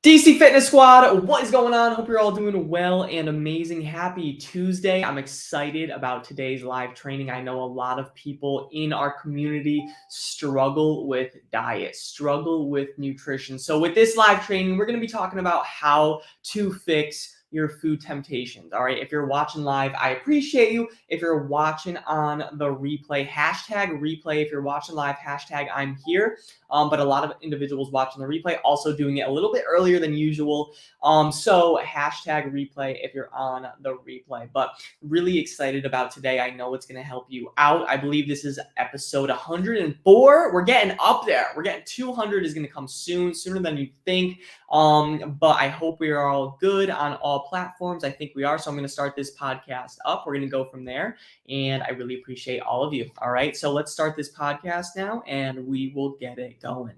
DC Fitness Squad, what is going on? Hope you're all doing well and amazing. Happy Tuesday. I'm excited about today's live training. I know a lot of people in our community struggle with diet, struggle with nutrition. So with this live training, we're going to be talking about how to fix your food temptations. All right. If you're watching live, I appreciate you. If you're watching on the replay, hashtag replay. If you're watching live, hashtag I'm here. But a lot of individuals watching the replay also doing it a little bit earlier than usual. So hashtag replay if you're on the replay. But really excited about today. I know it's going to help you out. I believe this is episode 104. We're getting up there. We're getting 200 is going to come soon, sooner than you think. But I hope we are all good on all platforms. I think we are. So I'm going to start this podcast up. We're going to go from there. And I really appreciate all of you. All right. So let's start this podcast now and we will get it going.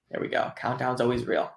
There we go. Countdown's always real.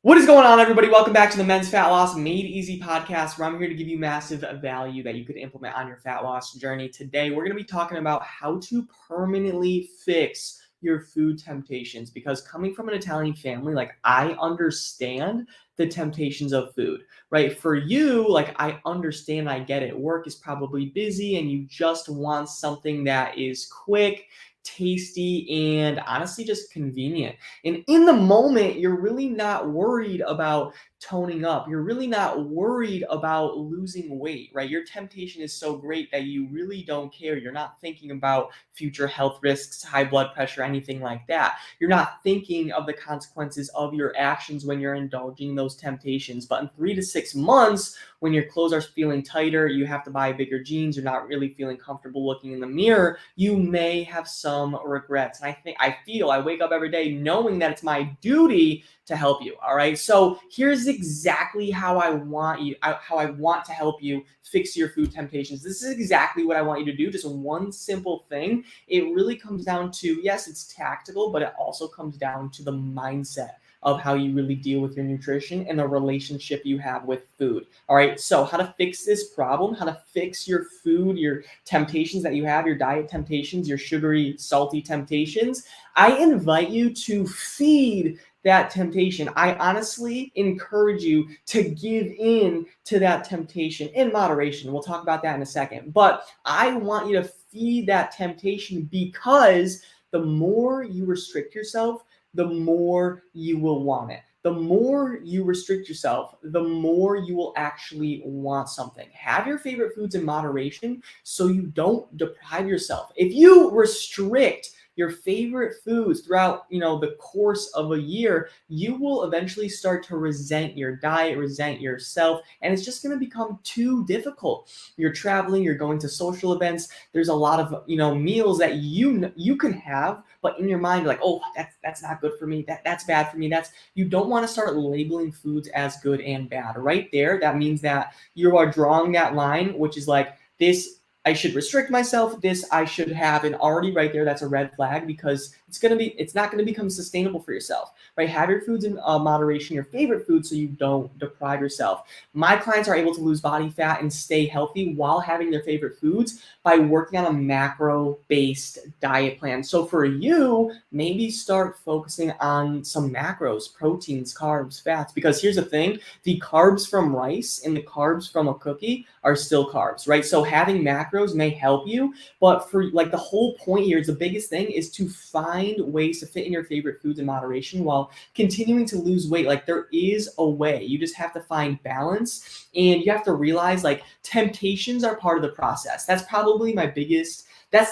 What is going on, everybody? Welcome back to the Men's Fat Loss Made Easy podcast, where I'm here to give you massive value that you could implement on your fat loss journey. Today, we're going to be talking about how to permanently fix your food temptations, because coming from an Italian family, like, I understand the temptations of food, right? For you, like, I understand, I get it. Work is probably busy and you just want something that is quick, tasty, and honestly just convenient. And in the moment, you're really not worried about toning up. You're really not worried about losing weight, right? Your temptation is so great that you really don't care. You're not thinking about future health risks, high blood pressure, anything like that. You're not thinking of the consequences of your actions when you're indulging those temptations. But in 3 to 6 months, when your clothes are feeling tighter, you have to buy bigger jeans, you're not really feeling comfortable looking in the mirror, you may have some regrets. And I wake up every day knowing that it's my duty to help you. All right. So here's exactly how I want to help you fix your food temptations. This is exactly what I want you to do. Just one simple thing. It really comes down to, yes, it's tactical, but it also comes down to the mindset of how you really deal with your nutrition and the relationship you have with food. All right. So how to fix this problem, how to fix your food, your temptations that you have, your diet temptations, your sugary, salty temptations. I invite you to feed that temptation. I honestly encourage you to give in to that temptation in moderation. We'll talk about that in a second. But I want you to feed that temptation, because the more you restrict yourself, the more you will want it. The more you restrict yourself, the more you will actually want something. Have your favorite foods in moderation so you don't deprive yourself. If you restrict your favorite foods throughout, the course of a year, you will eventually start to resent your diet, resent yourself, and it's just going to become too difficult. You're traveling, you're going to social events. There's a lot of, meals that you can have, but in your mind, you're like, oh, that's not good for me. That's bad for me. You don't want to start labeling foods as good and bad. Right there, that means that you are drawing that line, which is like, this I should restrict myself, this I should have, and already right there, that's a red flag, because it's not going to become sustainable for yourself, right? Have your foods in moderation, your favorite foods, so you don't deprive yourself. My clients are able to lose body fat and stay healthy while having their favorite foods by working on a macro-based diet plan. So for you, maybe start focusing on some macros, proteins, carbs, fats, because here's the thing, the carbs from rice and the carbs from a cookie are still carbs, right? So having macros may help you, but for the whole point here is, the biggest thing is to find ways to fit in your favorite foods in moderation while continuing to lose weight. Like, there is a way. You just have to find balance, and you have to realize, temptations are part of the process. That's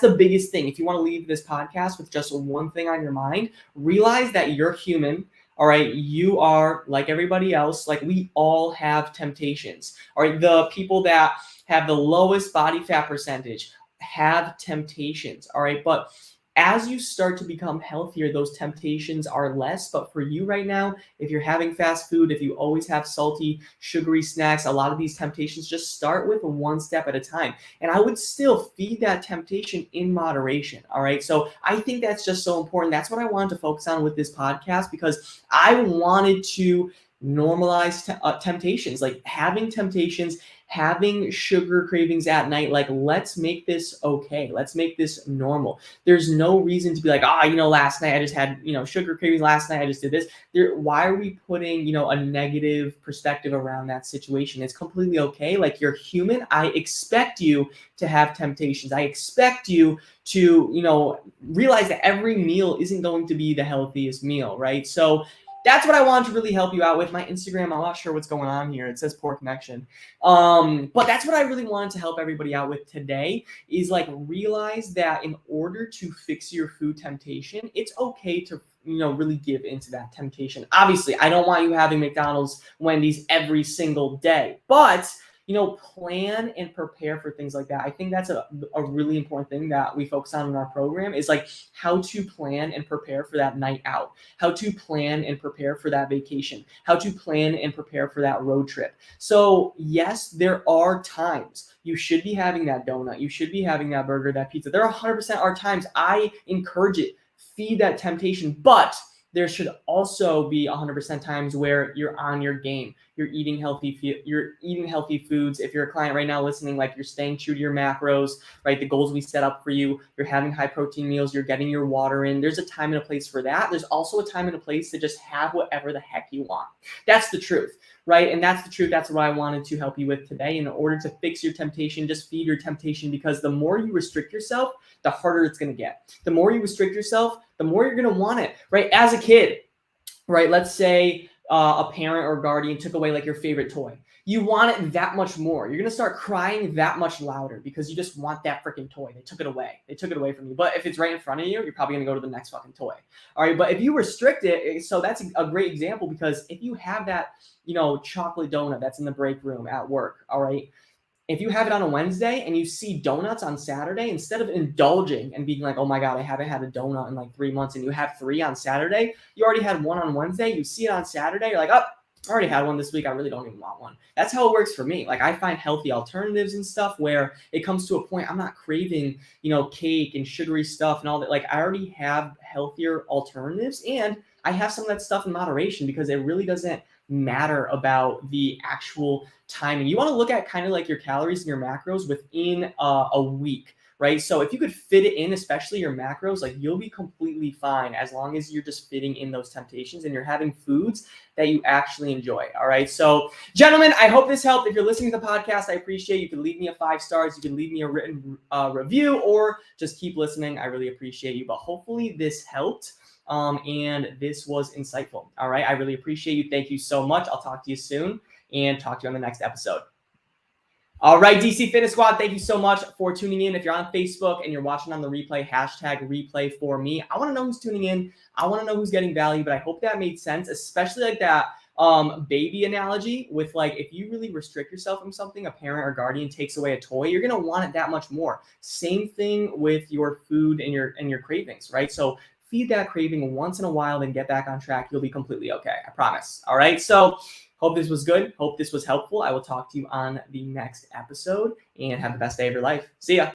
the biggest thing. If you want to leave this podcast with just one thing on your mind, realize that you're human. All right, you are like everybody else. Like, we all have temptations. All right, the people that have the lowest body fat percentage have temptations. All right, but as you start to become healthier, those temptations are less. But for you right now, if you're having fast food, if you always have salty, sugary snacks, a lot of these temptations, just start with one step at a time. And I would still feed that temptation in moderation. All right. So I think that's just so important. That's what I wanted to focus on with this podcast, because I wanted to Normalize temptations, like having temptations, having sugar cravings at night. Like, let's make this okay. Let's make this normal. There's no reason to be like, last night I just had, sugar cravings. Last night I just did this. Why are we putting, a negative perspective around that situation? It's completely okay. Like, you're human. I expect you to have temptations. I expect you to, realize that every meal isn't going to be the healthiest meal, right? So that's what I wanted to really help you out with. My Instagram, I'm not sure what's going on here. It says poor connection. But that's what I really wanted to help everybody out with today, is like realize that in order to fix your food temptation, it's okay to really give into that temptation. Obviously, I don't want you having McDonald's, Wendy's every single day, but plan and prepare for things like that. I think that's a really important thing that we focus on in our program, is like how to plan and prepare for that night out, how to plan and prepare for that vacation, how to plan and prepare for that road trip. So yes, there are times you should be having that donut, you should be having that burger, that pizza. There 100% are times. I encourage it. Feed that temptation, but there should also be 100% times where you're on your game. You're eating healthy foods. If you're a client right now listening, like, you're staying true to your macros, right? The goals we set up for you. You're having high protein meals. You're getting your water in. There's a time and a place for that. There's also a time and a place to just have whatever the heck you want. That's the truth, right? And that's the truth. That's what I wanted to help you with today. In order to fix your temptation, just feed your temptation, because the more you restrict yourself, the harder it's going to get. The more you restrict yourself, the more you're going to want it, right? As a kid, right? Let's say a parent or guardian took away like your favorite toy. You want it that much more. You're going to start crying that much louder because you just want that freaking toy. They took it away. They took it away from you. But if it's right in front of you, you're probably going to go to the next fucking toy. All right. But if you restrict it, so that's a great example, because if you have that, chocolate donut that's in the break room at work, all right, if you have it on a Wednesday and you see donuts on Saturday, instead of indulging and being like, oh my God, I haven't had a donut in like 3 months, and you have 3 on Saturday, you already had 1 on Wednesday, you see it on Saturday, you're like, oh, I already had one this week. I really don't even want one. That's how it works for me. Like, I find healthy alternatives and stuff where it comes to a point I'm not craving, cake and sugary stuff and all that. Like, I already have healthier alternatives, and I have some of that stuff in moderation, because it really doesn't matter about the actual timing. You want to look at kind of like your calories and your macros within a week, right? So if you could fit it in, especially your macros, like, you'll be completely fine as long as you're just fitting in those temptations and you're having foods that you actually enjoy. All right. So, gentlemen, I hope this helped. If you're listening to the podcast, I appreciate you. Can leave me a 5 stars. You can leave me a written review, or just keep listening. I really appreciate you. But hopefully this helped. And this was insightful. All right. I really appreciate you. Thank you so much. I'll talk to you soon, and talk to you on the next episode. All right, DC Fitness Squad, thank you so much for tuning in. If you're on Facebook and you're watching on the replay, hashtag replay for me. I want to know who's tuning in. I want to know who's getting value, but I hope that made sense, especially like that baby analogy with, like, if you really restrict yourself from something, a parent or guardian takes away a toy, you're going to want it that much more. Same thing with your food and your cravings, right? So feed that craving once in a while, then get back on track. You'll be completely okay. I promise. All right. So hope this was good. Hope this was helpful. I will talk to you on the next episode, and have the best day of your life. See ya.